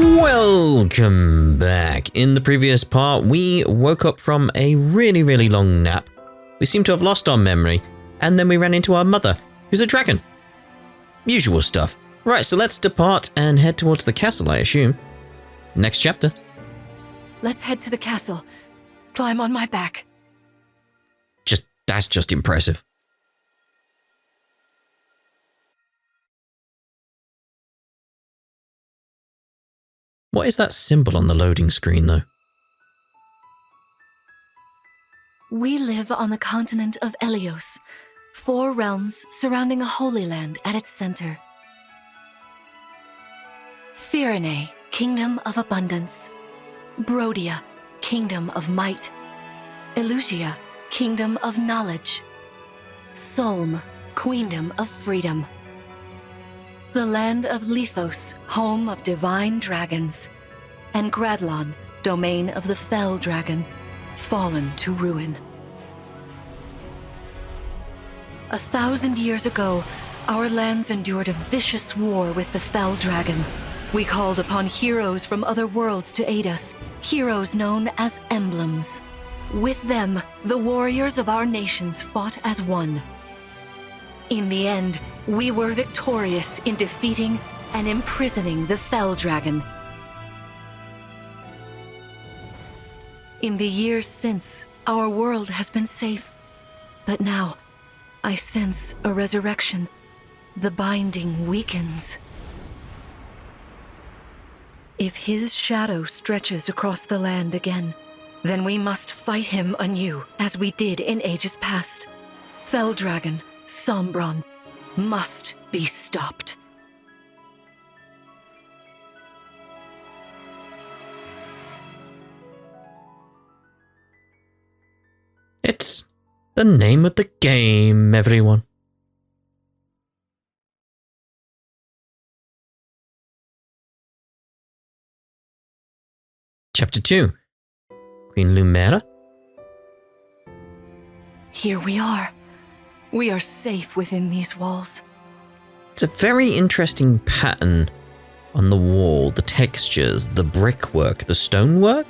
Welcome back. In the previous part, we woke up from a really, really long nap. We seem to have lost our memory, and then we ran into our mother, who's a dragon. Usual stuff. Right, so let's depart and head towards the castle, I assume. Next chapter. Let's head to the castle. Climb on my back. That's just impressive. What is that symbol on the loading screen, though? We live on the continent of Elios, 4 realms surrounding a holy land at its center. Firene, kingdom of abundance. Brodia, kingdom of might. Elusia, kingdom of knowledge. Solm, queendom of freedom. The land of Lithos, home of divine dragons. And Gradlon, domain of the fell dragon, fallen to ruin. 1,000 years ago, our lands endured a vicious war with the fell dragon. We called upon heroes from other worlds to aid us, heroes known as Emblems. With them, the warriors of our nations fought as one. In the end, we were victorious in defeating and imprisoning the fell dragon. In the years since, our world has been safe. But now, I sense a resurrection. The binding weakens. If his shadow stretches across the land again, then we must fight him anew, as we did in ages past. Fell Dragon, Sombron, must be stopped. It's the name of the game, everyone. Chapter 2. Queen Lumera? Here we are. We are safe within these walls. It's a very interesting pattern on the wall. The textures, the brickwork, the stonework.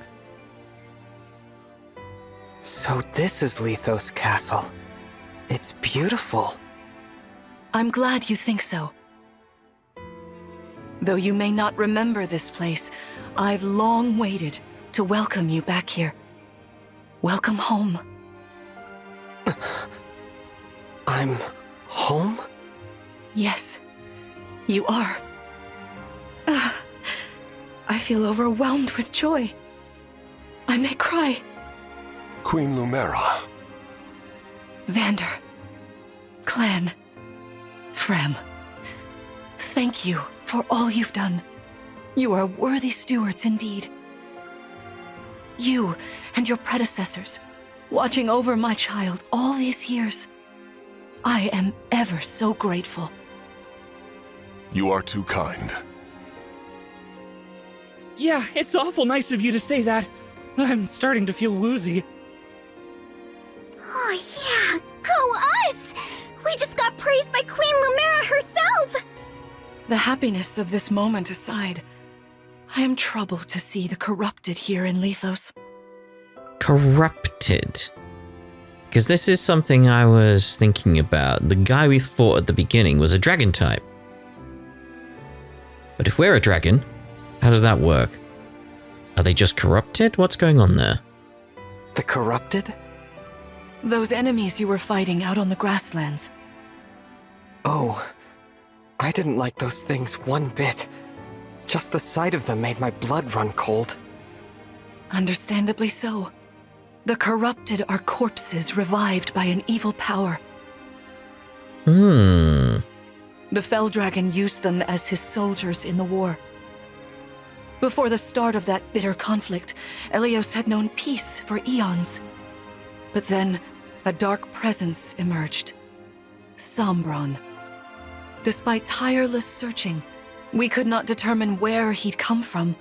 So this is Lithos Castle. It's beautiful. I'm glad you think so. Though you may not remember this place, I've long waited to welcome you back here. Welcome home. I'm home? Yes, you are. I feel overwhelmed with joy. I may cry. Queen Lumera. Vander. Clan. Frem. Thank you for all you've done. You are worthy stewards indeed. You and your predecessors, watching over my child all these years. I am ever so grateful. You are too kind. Yeah, it's awful nice of you to say that. I'm starting to feel woozy. Oh yeah, go us! We just got praised by Queen Lumera herself! The happiness of this moment aside, I am troubled to see the corrupted here in Lithos. Corrupted? Because this is something I was thinking about. The guy we fought at the beginning was a dragon type. But if we're a dragon, how does that work? Are they just corrupted? What's going on there? The corrupted? Those enemies you were fighting out on the grasslands. Oh, I didn't like those things one bit. Just the sight of them made my blood run cold. Understandably so. The corrupted are corpses revived by an evil power. The Fell Dragon used them as his soldiers in the war. Before the start of that bitter conflict, Elios had known peace for eons. But then, a dark presence emerged. Sombron. Despite tireless searching, we could not determine where he'd come from.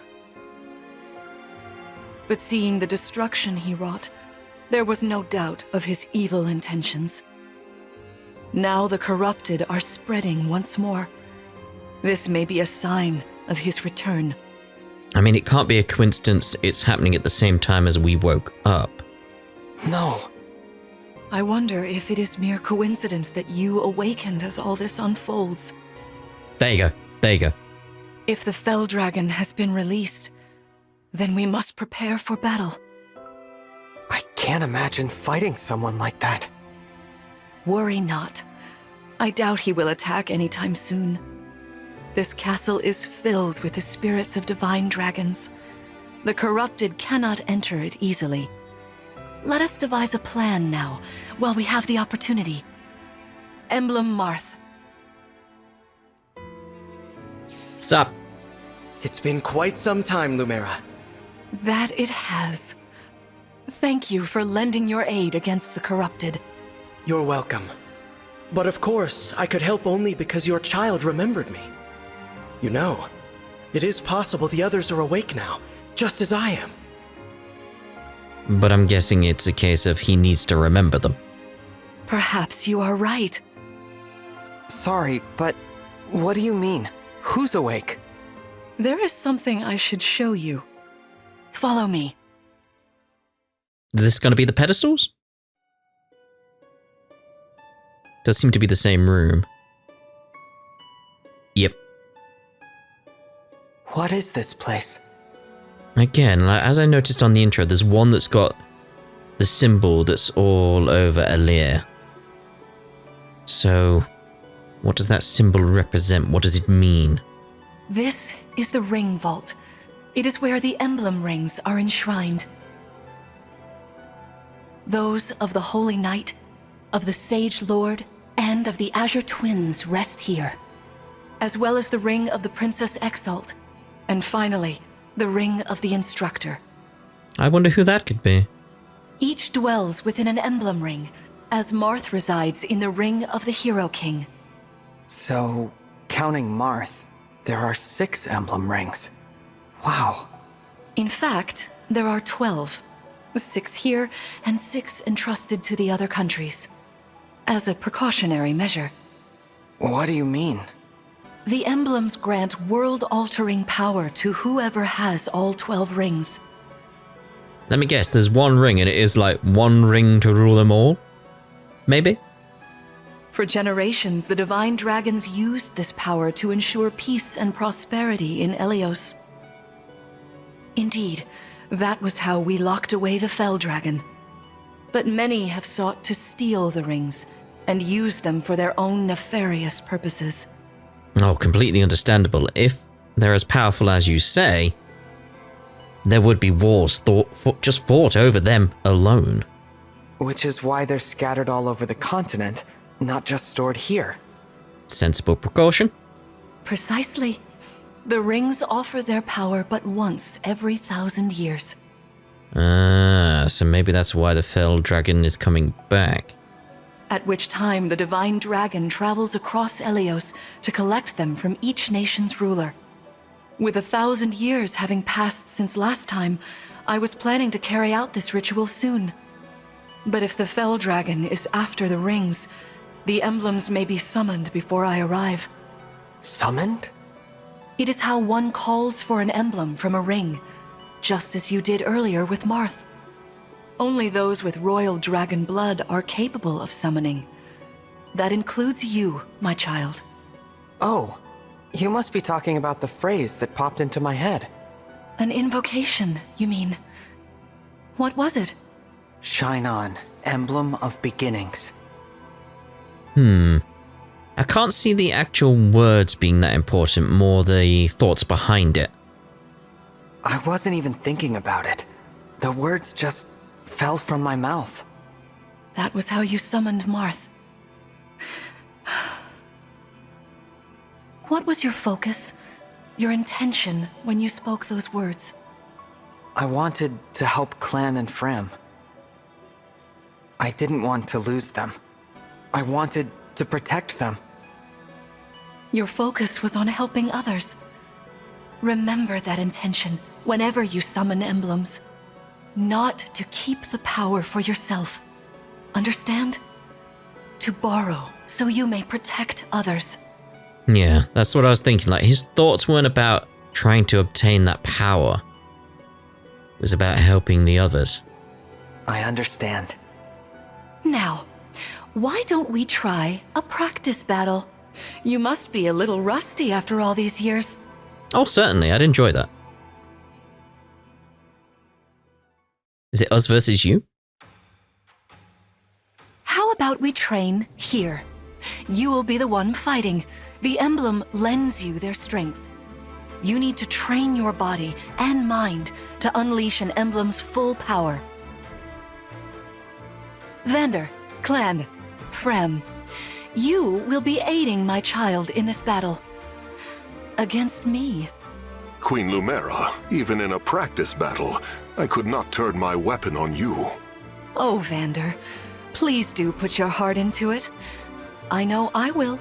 But seeing the destruction he wrought, there was no doubt of his evil intentions. Now the corrupted are spreading once more. This may be a sign of his return. I mean, it can't be a coincidence it's happening at the same time as we woke up. No. I wonder if it is mere coincidence that you awakened as all this unfolds. There you go. There you go. If the Fell Dragon has been released, then we must prepare for battle. I can't imagine fighting someone like that. Worry not. I doubt he will attack anytime soon. This castle is filled with the spirits of divine dragons. The corrupted cannot enter it easily. Let us devise a plan now, while we have the opportunity. Emblem Marth. Sup? It's been quite some time, Lumera. That it has. Thank you for lending your aid against the corrupted. You're welcome. But of course, I could help only because your child remembered me. You know, it is possible the others are awake now, just as I am. But I'm guessing it's a case of he needs to remember them. Perhaps you are right. Sorry, but what do you mean? Who's awake? There is something I should show you. Follow me. Is this going to be the pedestals? Does seem to be the same room. Yep. What is this place? Again, as I noticed on the intro, there's one that's got the symbol that's all over Alear. So, what does that symbol represent? What does it mean? This is the Ring Vault. It is where the emblem rings are enshrined. Those of the Holy Knight, of the Sage Lord, and of the Azure Twins rest here, as well as the ring of the Princess Exalt, and finally, the ring of the Instructor. I wonder who that could be. Each dwells within an emblem ring, as Marth resides in the ring of the Hero King. So, counting Marth, there are 6 emblem rings. Wow. In fact, there are 12. 6 here, and 6 entrusted to the other countries. As a precautionary measure. What do you mean? The emblems grant world-altering power to whoever has all 12 rings. Let me guess, there's one ring and it is like one ring to rule them all? Maybe? For generations, the divine dragons used this power to ensure peace and prosperity in Elios. Indeed, that was how we locked away the Fell Dragon. But many have sought to steal the rings and use them for their own nefarious purposes. Oh, completely understandable. If they're as powerful as you say, there would be wars just fought over them alone. Which is why they're scattered all over the continent, not just stored here. Sensible precaution. Precisely. The rings offer their power but once every 1,000 years. Ah, so maybe that's why the Fell Dragon is coming back. At which time the divine dragon travels across Elios to collect them from each nation's ruler. With 1,000 years having passed since last time, I was planning to carry out this ritual soon. But if the Fell Dragon is after the rings, the emblems may be summoned before I arrive. Summoned? It is how one calls for an emblem from a ring, just as you did earlier with Marth. Only those with royal dragon blood are capable of summoning. That includes you, my child. Oh, you must be talking about the phrase that popped into my head. An invocation, you mean? What was it? Shine on, emblem of beginnings. I can't see the actual words being that important, more the thoughts behind it. I wasn't even thinking about it. The words just fell from my mouth. That was how you summoned Marth. What was your focus, your intention when you spoke those words? I wanted to help Clan and Fram. I didn't want to lose them. I wanted to protect them. Your focus was on helping others. Remember that intention whenever you summon emblems. Not to keep the power for yourself. Understand? To borrow so you may protect others. Yeah, that's what I was thinking. Like, his thoughts weren't about trying to obtain that power. It was about helping the others. I understand. Now, why don't we try a practice battle? You must be a little rusty after all these years. Oh, certainly. I'd enjoy that. Is it us versus you? How about we train here? You will be the one fighting. The emblem lends you their strength. You need to train your body and mind to unleash an emblem's full power. Vander, Clan, Frem, you will be aiding my child in this battle. Against me. Queen Lumera, even in a practice battle, I could not turn my weapon on you. Oh, Vander, please do put your heart into it. I know I will.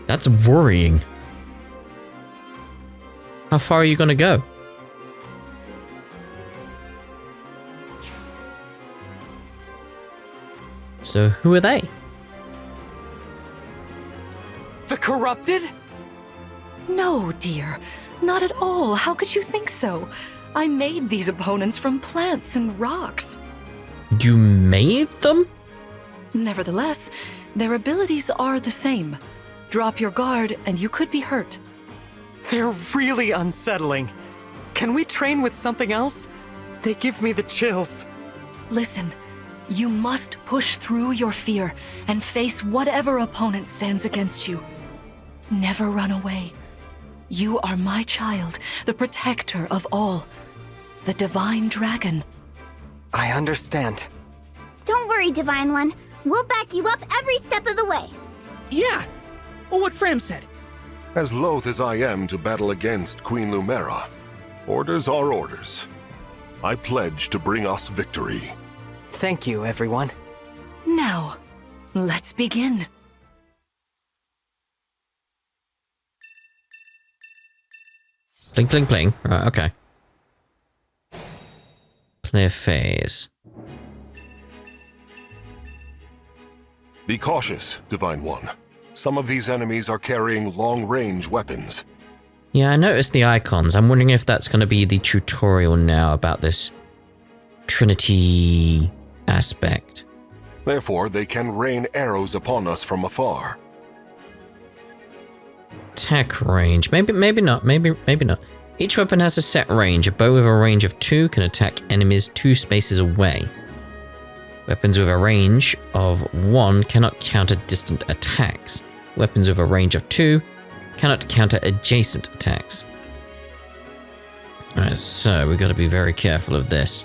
That's worrying. How far are you going to go? So, who are they? The corrupted? No, dear. Not at all. How could you think so? I made these opponents from plants and rocks. You made them? Nevertheless, their abilities are the same. Drop your guard and you could be hurt. They're really unsettling. Can we train with something else? They give me the chills. Listen, you must push through your fear and face whatever opponent stands against you. Never run away. You are my child, the protector of all. The Divine Dragon. I understand. Don't worry, Divine One. We'll back you up every step of the way. Yeah! What Fram said. As loath as I am to battle against Queen Lumera, orders are orders. I pledge to bring us victory. Thank you, everyone. Now, let's begin. Bling, bling, bling. Right, okay. Play phase. Be cautious, Divine One. Some of these enemies are carrying long-range weapons. Yeah, I noticed the icons. I'm wondering if that's going to be the tutorial now about this Trinity aspect. Therefore, they can rain arrows upon us from afar. Attack range. Maybe not. Maybe not. Each weapon has a set range. A bow with a range of 2 can attack enemies 2 spaces away. Weapons with a range of 1 cannot counter distant attacks. Weapons with a range of 2 cannot counter adjacent attacks. Alright, so we've got to be very careful of this.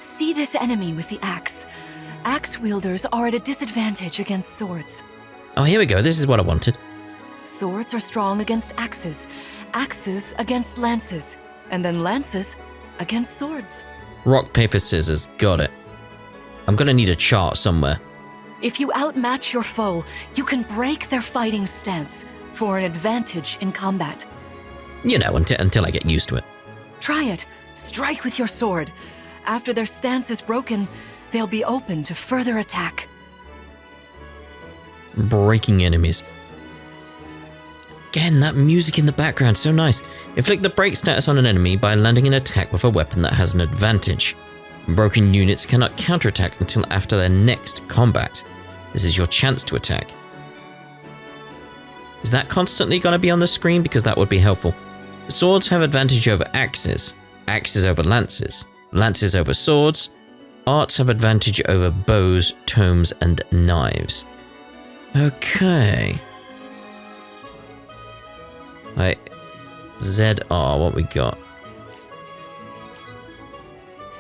See this enemy with the axe. Axe wielders are at a disadvantage against swords. Oh, here we go. This is what I wanted. Swords are strong against axes, axes against lances, and then lances against swords. Rock, paper, scissors. Got it. I'm gonna need a chart somewhere. If you outmatch your foe, you can break their fighting stance for an advantage in combat. You know, until I get used to it. Try it. Strike with your sword. After their stance is broken, they'll be open to further attack. Breaking enemies. Again, that music in the background, so nice. Inflict the break status on an enemy by landing an attack with a weapon that has an advantage. Broken units cannot counterattack until after their next combat. This is your chance to attack. Is that constantly going to be on the screen? Because that would be helpful. Swords have advantage over axes, axes over lances, lances over swords. Arts have advantage over bows, tomes, and knives. Okay. Right. ZR, what we got?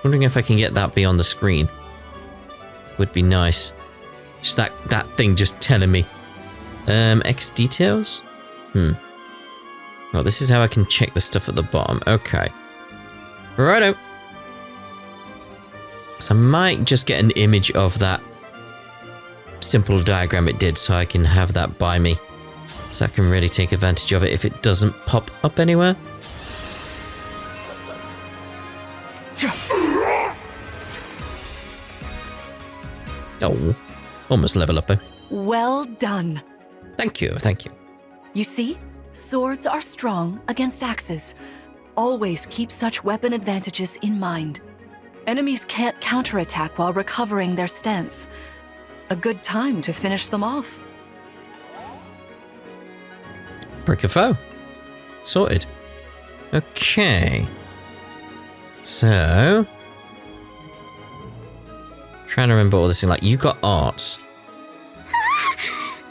Wondering if I can get that beyond the screen. Would be nice. Just that thing just telling me. X details? Well, this is how I can check the stuff at the bottom. Okay. Righto. So I might just get an image of that simple diagram it did so I can have that by me. So I can really take advantage of it if it doesn't pop up anywhere. Oh, almost level up, eh? Well done. Thank you, thank you. You see, swords are strong against axes. Always keep such weapon advantages in mind. Enemies can't counterattack while recovering their stance. A good time to finish them off. Break a foe. Sorted. Okay. So... trying to remember all this thing. Like, you got arts.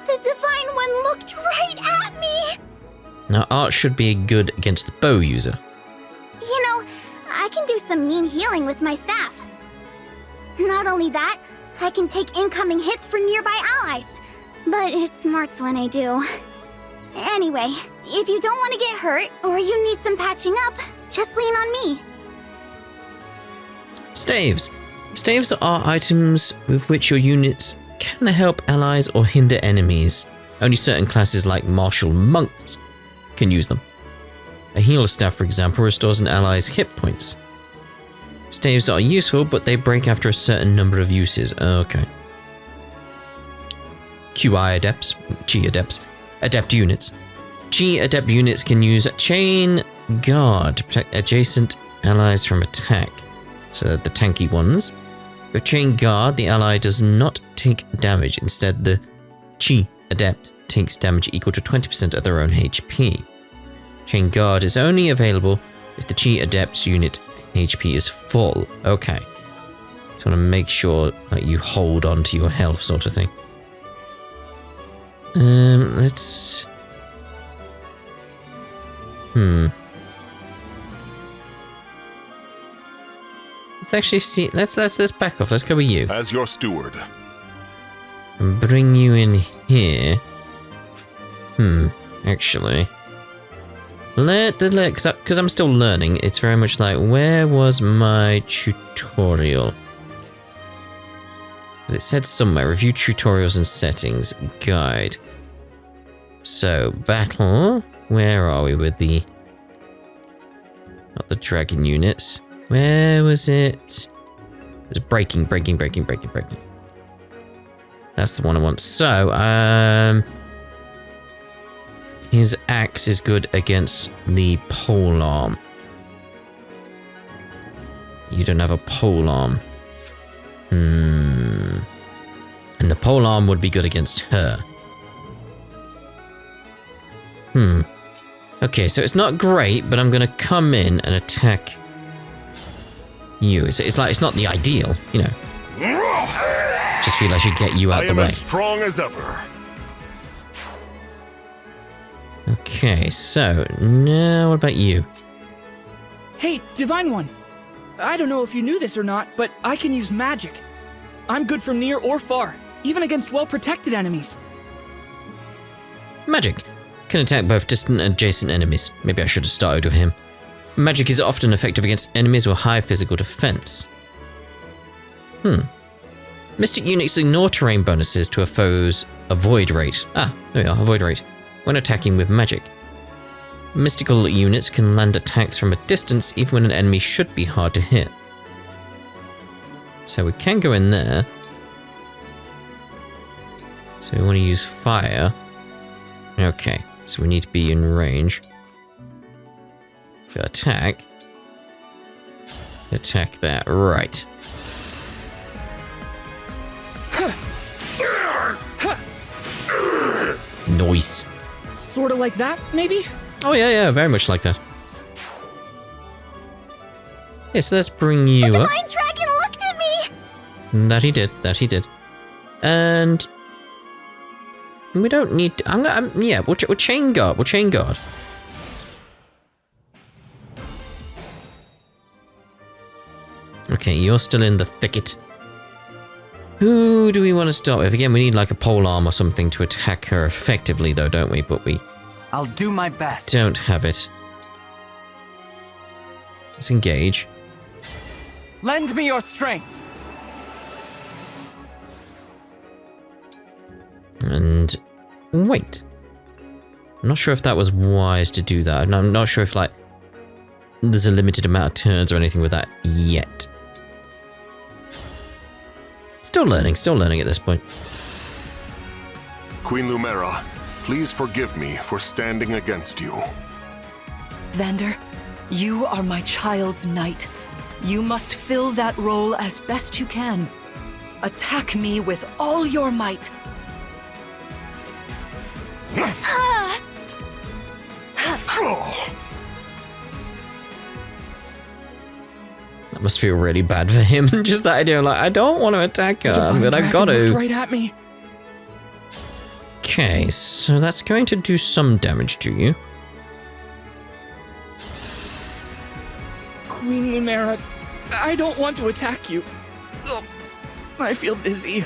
The Divine One looked right at me! Now, art should be good against the bow user. You know, I can do some mean healing with my staff. Not only that, I can take incoming hits for nearby allies. But it smarts when I do. Anyway, if you don't want to get hurt, or you need some patching up, just lean on me. Staves. Staves are items with which your units can help allies or hinder enemies. Only certain classes like martial monks can use them. A healer staff, for example, restores an ally's hit points. Staves are useful, but they break after a certain number of uses. Okay. QI adepts, Chi adepts, adept units. Chi adept units can use Chain Guard to protect adjacent allies from attack. So the tanky ones. With Chain Guard, the ally does not take damage. Instead, the Chi adept takes damage equal to 20% of their own HP. Chain Guard is only available if the Chi adept's unit HP is full. Okay. So I want to make sure that you hold on to your health, sort of thing. Let's... Let's actually see... Let's back off. Let's go with you. As your steward. And bring you in here. Actually... Because I'm still learning, it's very much like, where was my tutorial? It said somewhere, review tutorials and settings, guide. So, battle, where are we with the... not the dragon units. Where was it? It's breaking. That's the one I want. So, his axe is good against the polearm. You don't have a polearm. And the polearm would be good against her. Okay, so it's not great, but I'm gonna come in and attack you. It's like, it's not the ideal, you know. Just feel I should get you out the way. I am as strong as ever. Okay, so now what about you? Hey, Divine One. I don't know if you knew this or not, but I can use magic. I'm good from near or far, even against well-protected enemies. Magic can attack both distant and adjacent enemies. Maybe I should have started with him. Magic is often effective against enemies with high physical defense. Mystic units ignore terrain bonuses to a foe's avoid rate. There we are, avoid rate. When attacking with magic. Mystical units can land attacks from a distance even when an enemy should be hard to hit. So we can go in there. So we want to use fire. Okay, so we need to be in range. Attack. Attack that, right. Nice. Sort of like that, maybe? Oh yeah, very much like that. Yeah, so let's bring you The up. Divine Dragon looked at me! That he did. And we don't need to, we'll chain guard. Okay, you're still in the thicket. Who do we want to start with? Again, we need like a polearm or something to attack her effectively though, don't we? But we I'll do my best. don't have it. Let's engage. Lend me your strength. And wait. I'm not sure if that was wise to do that. And I'm not sure if like there's a limited amount of turns or anything with that yet. Let's Still learning at this point. Queen Lumera, please forgive me for standing against you. Vander, you are my child's knight. You must fill that role as best you can. Attack me with all your might. That must feel really bad for him. Just that idea, like, I don't want to attack her, but I've got to. Right at me. Okay, so that's going to do some damage to you. Queen Lumera, I don't want to attack you. Oh, I feel dizzy.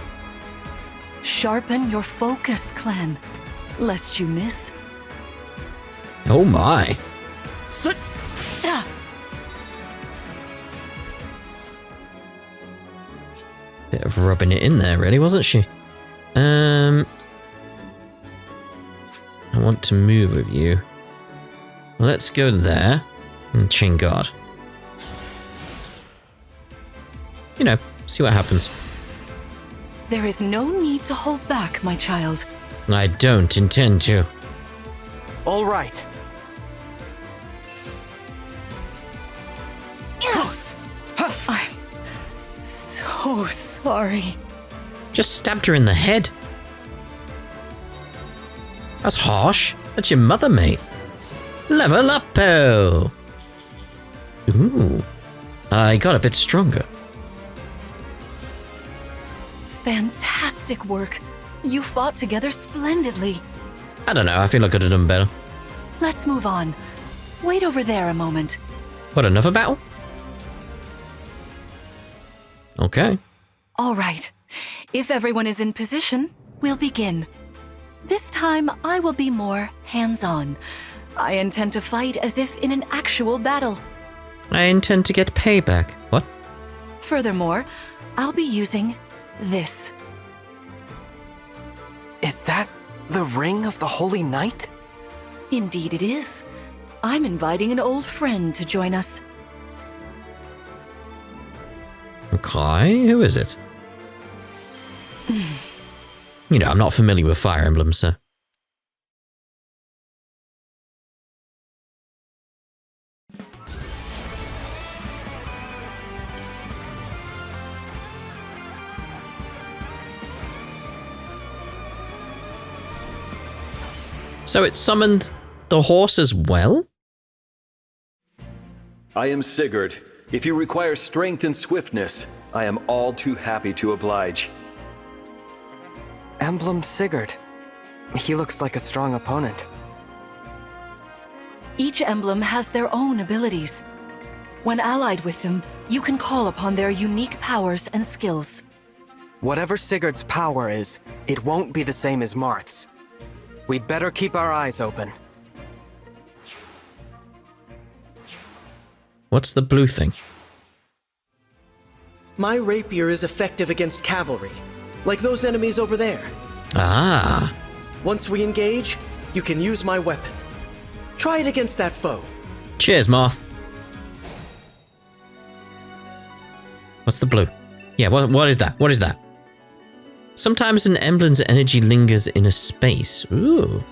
Sharpen your focus, clan, lest you miss. Oh my. Bit of rubbing it in there, really, wasn't she? I want to move with you. Let's go there and chain guard. You know, see what happens. There is no need to hold back, my child. I don't intend to. All right. I'm so sorry. Just stabbed her in the head. That's harsh. That's your mother, mate. Level up, oh. Ooh. I got a bit stronger. Fantastic work. You fought together splendidly. I don't know, I feel I could have done better. Let's move on. Wait over there a moment. What, another battle? Okay. All right. If everyone is in position, we'll begin. This time, I will be more hands-on. I intend to fight as if in an actual battle. I intend to get payback. What? Furthermore, I'll be using this. Is that the ring of the Holy Knight? Indeed it is. I'm inviting an old friend to join us. Okay, who is it? You know, I'm not familiar with Fire Emblem, so... So it summoned the horse as well? I am Sigurd. If you require strength and swiftness, I am all too happy to oblige. Emblem Sigurd. He looks like a strong opponent. Each emblem has their own abilities. When allied with them, you can call upon their unique powers and skills. Whatever Sigurd's power is, it won't be the same as Marth's. We'd better keep our eyes open. What's the blue thing? My rapier is effective against cavalry, like those enemies over there. Ah. Once we engage, you can use my weapon. Try it against that foe. Cheers, Marth. What's the blue? Yeah, what is that? What is that? Sometimes an emblem's energy lingers in a space. Ooh.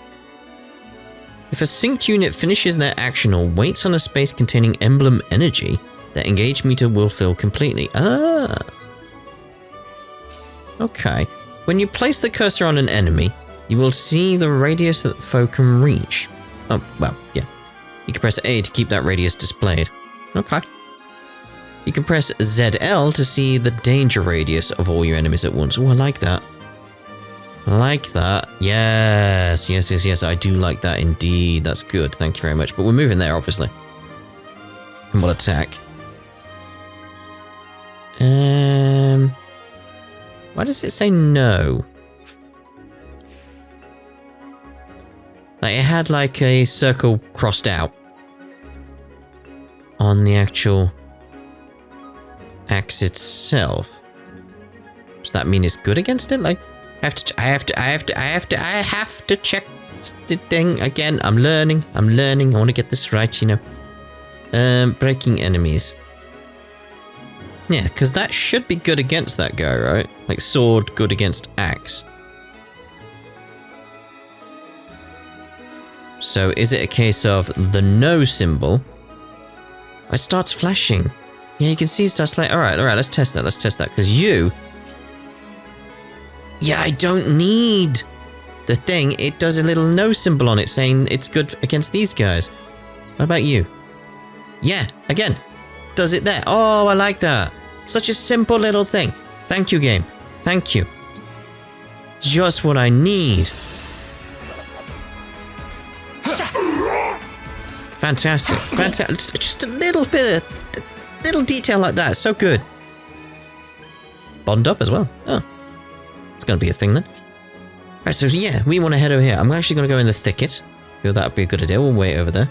If a synced unit finishes their action or waits on a space containing emblem energy, their engaged meter will fill completely. Ah. Okay. When you place the cursor on an enemy, you will see the radius that the foe can reach. Oh, well, yeah. You can press A to keep that radius displayed. Okay. You can press ZL to see the danger radius of all your enemies at once. Oh, I like that. I like that. Yes, yes, yes, yes. I do like that indeed. That's good. Thank you very much. But we're moving there, obviously. And we'll attack. Why does it say no? Like, it had like a circle crossed out on the actual axe itself. Does that mean it's good against it? Like, I have to check the thing again. I'm learning. I want to get this right, you know. Breaking enemies. Yeah, because that should be good against that guy, right? Like sword good against axe. So is it a case of the no symbol? It starts flashing. Yeah, you can see it starts flashing. Alright, let's test that. Because you... Yeah, I don't need the thing. It does a little no symbol on it saying it's good against these guys. What about you? Yeah, again. Does it there. Oh, I like that. Such a simple little thing. Thank you, game. Thank you. Just what I need. Fantastic. Just a little bit of... little detail like that. So good. Bond up as well. Oh. It's going to be a thing then. Right, so yeah, we want to head over here. I'm actually going to go in the thicket. Feel that would be a good idea. We'll wait over there.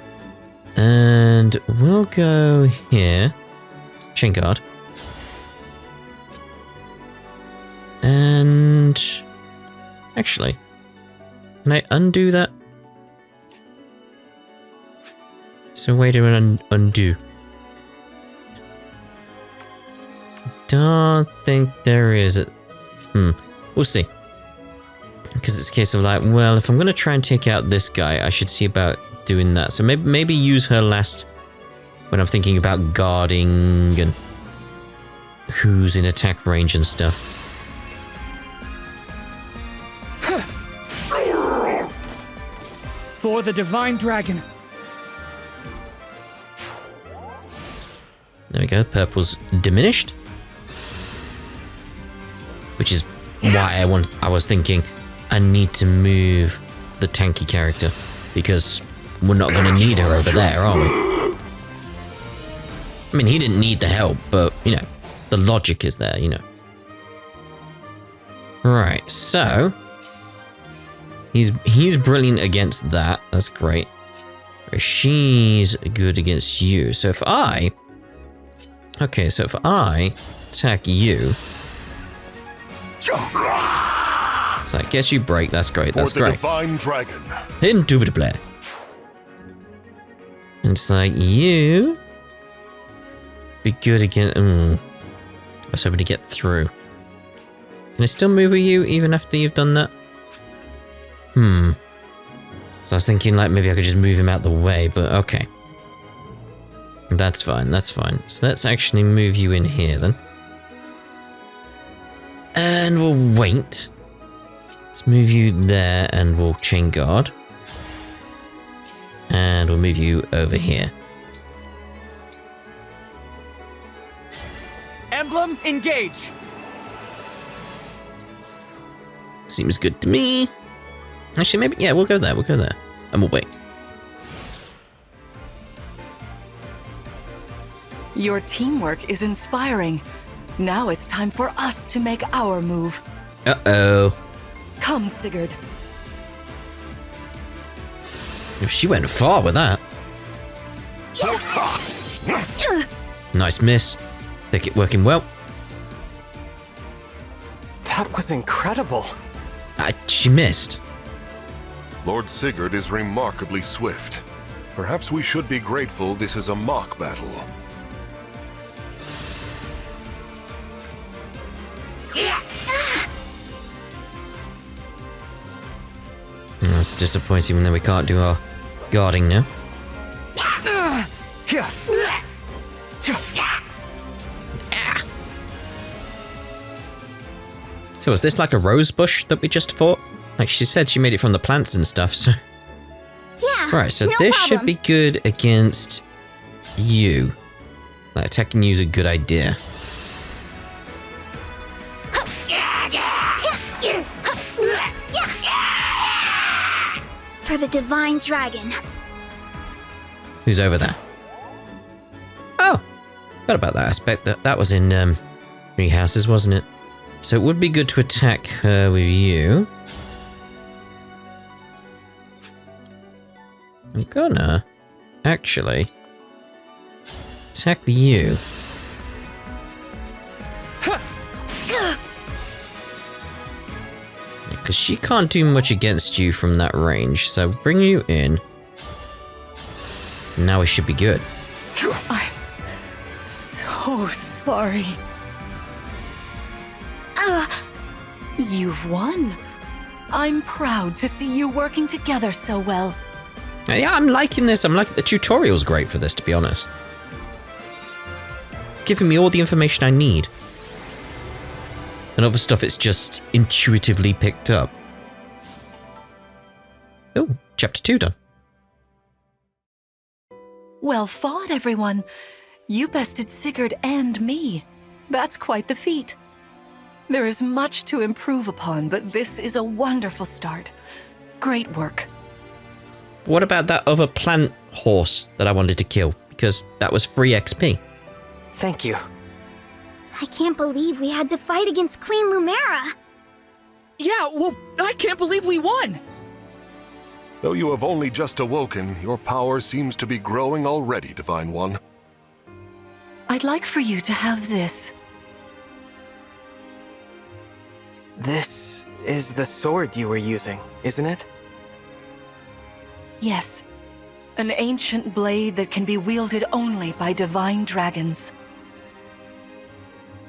And we'll go here. Chain guard. And... Actually, can I undo that? So way to undo. Don't think there is a... We'll see. Because it's a case of like, well, if I'm going to try and take out this guy, I should see about doing that. So maybe use her last when I'm thinking about guarding and who's in attack range and stuff. For the Divine Dragon. There we go, purple's diminished. Which is why I was thinking I need to move the tanky character. Because we're not going to need her over there, are we? I mean, he didn't need the help, but, you know, the logic is there, you know. Right, so... He's brilliant against that. That's great. She's good against you. So if I... Okay, so if I attack you... So I guess you break. That's great. That's great. Divine Dragon. Indubitably. And it's like, you... Be good against... I was hoping to get through. Can I still move with you even after you've done that? So I was thinking like maybe I could just move him out the way, but okay. That's fine, that's fine. So let's actually move you in here then. And we'll wait. Let's move you there and we'll chain guard. And we'll move you over here. Emblem Engage. Seems good to me. Actually, maybe, yeah, we'll go there, and we'll wait. Your teamwork is inspiring. Now it's time for us to make our move. Uh-oh. Come, Sigurd. She went far with that. Nice miss. Thicket working well. That was incredible. She missed. Lord Sigurd is remarkably swift. Perhaps we should be grateful this is a mock battle. That's disappointing when we can't do our guarding now. So is this like a rose bush that we just fought? Like she said she made it from the plants and stuff, so... Yeah, Right, so no this problem. should be good against you. Like attacking you is a good idea. For the Divine Dragon. Who's over there? Oh! Forgot about that aspect. That was in Three Houses, wasn't it? So it would be good to attack her with you. I'm gonna actually attack you. Because she can't do much against you from that range, so bring you in. Now we should be good. I'm so sorry. You've won. I'm proud to see you working together so well. Yeah, I'm liking this. The tutorial's great for this, to be honest. It's giving me all the information I need. And other stuff it's just intuitively picked up. Oh, chapter 2 done. Well fought, everyone. You bested Sigurd and me. That's quite the feat. There is much to improve upon, but this is a wonderful start. Great work. What about that other plant horse that I wanted to kill? Because that was free XP. Thank you. I can't believe we had to fight against Queen Lumera. Yeah, well, I can't believe we won! Though you have only just awoken, your power seems to be growing already, Divine One. I'd like for you to have this. This is the sword you were using, isn't it? Yes. An ancient blade that can be wielded only by divine dragons.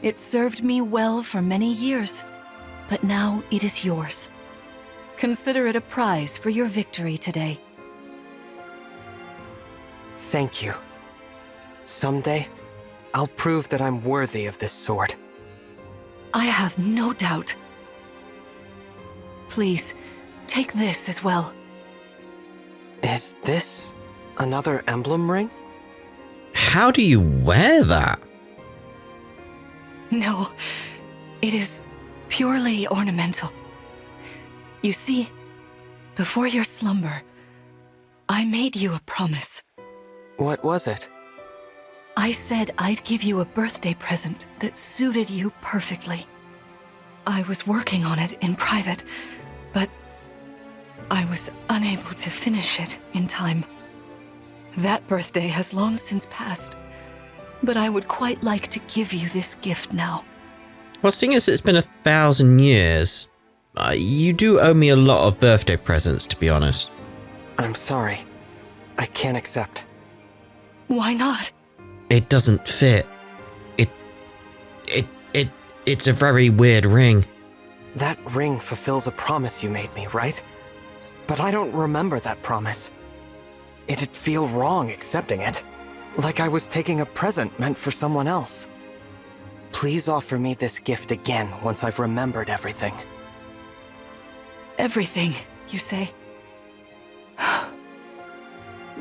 It served me well for many years, but now it is yours. Consider it a prize for your victory today. Thank you. Someday, I'll prove that I'm worthy of this sword. I have no doubt. Please, take this as well. Is this another emblem ring? How do you wear that? No, it is purely ornamental. You see, before your slumber, I made you a promise. What was it? I said I'd give you a birthday present that suited you perfectly. I was working on it in private, but I was unable to finish it in time. That birthday has long since passed, but I would quite like to give you this gift now. Well, seeing as it's been 1,000 years, you do owe me a lot of birthday presents, to be honest. I'm sorry. I can't accept. Why not? It doesn't fit. It's a very weird ring. That ring fulfills a promise you made me, right? But I don't remember that promise. It'd feel wrong accepting it. Like I was taking a present meant for someone else. Please offer me this gift again once I've remembered everything. Everything, you say?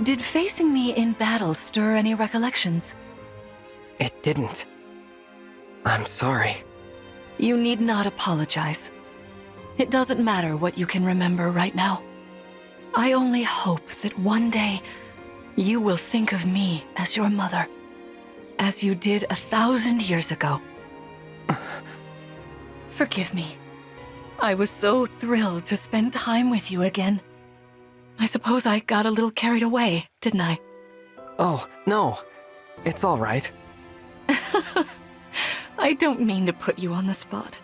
Did facing me in battle stir any recollections? It didn't. I'm sorry. You need not apologize. It doesn't matter what you can remember right now. I only hope that one day you will think of me as your mother, as you did 1,000 years ago. Forgive me. I was so thrilled to spend time with you again. I suppose I got a little carried away, didn't I? Oh, no. It's all right. I don't mean to put you on the spot.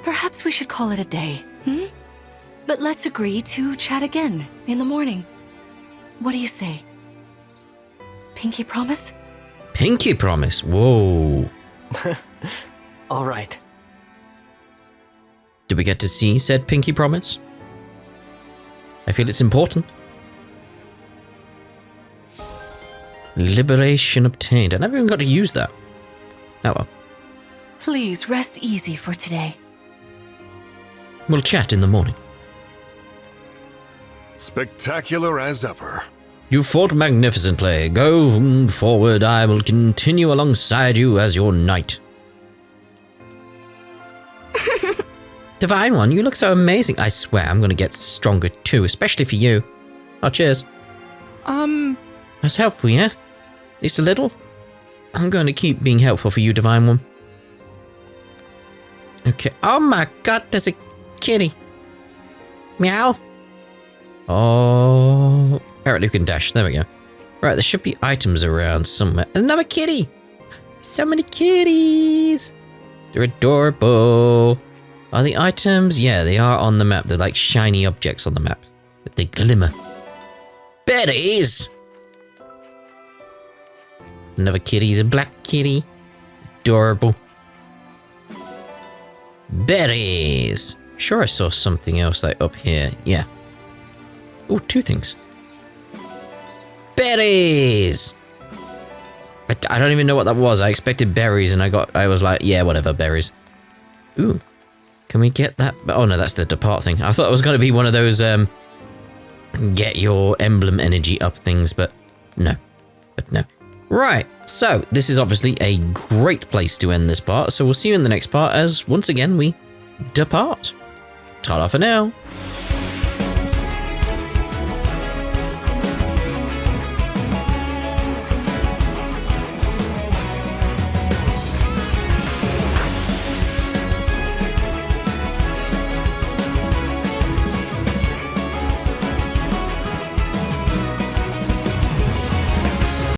Perhaps we should call it a day, But let's agree to chat again in the morning. What do you say? Pinky promise? Pinky promise? Whoa. All right. Do we get to see said pinky promise? I feel it's important. Liberation obtained. I never even got to use that. Oh well. Please rest easy for today. We'll chat in the morning. Spectacular as ever. You fought magnificently. Go forward. I will continue alongside you as your knight. Divine One, you look so amazing. I swear I'm going to get stronger too, especially for you. Oh, cheers. That's helpful, yeah? At least a little? I'm going to keep being helpful for you, Divine One. Okay. Oh my god, there's a kitty. Meow. Oh. Apparently we can dash. There we go. Right, there should be items around somewhere. Another kitty. So many kitties. They're adorable. Are the items? Yeah, they are on the map. They're like shiny objects on the map. They glimmer. Berries! Another kitty, the black kitty. adorable. Berries. Sure, I saw something else like up here. Yeah. Oh, 2 things. Berries. I don't even know what that was. I expected berries, and I was like, yeah, whatever, berries. Ooh. Can we get that? Oh no, that's the depart thing. I thought it was going to be one of those get your emblem energy up things, but no. Right, so this is obviously a great place to end this part, so we'll see you in the next part as, once again, we depart. Ta-da for now.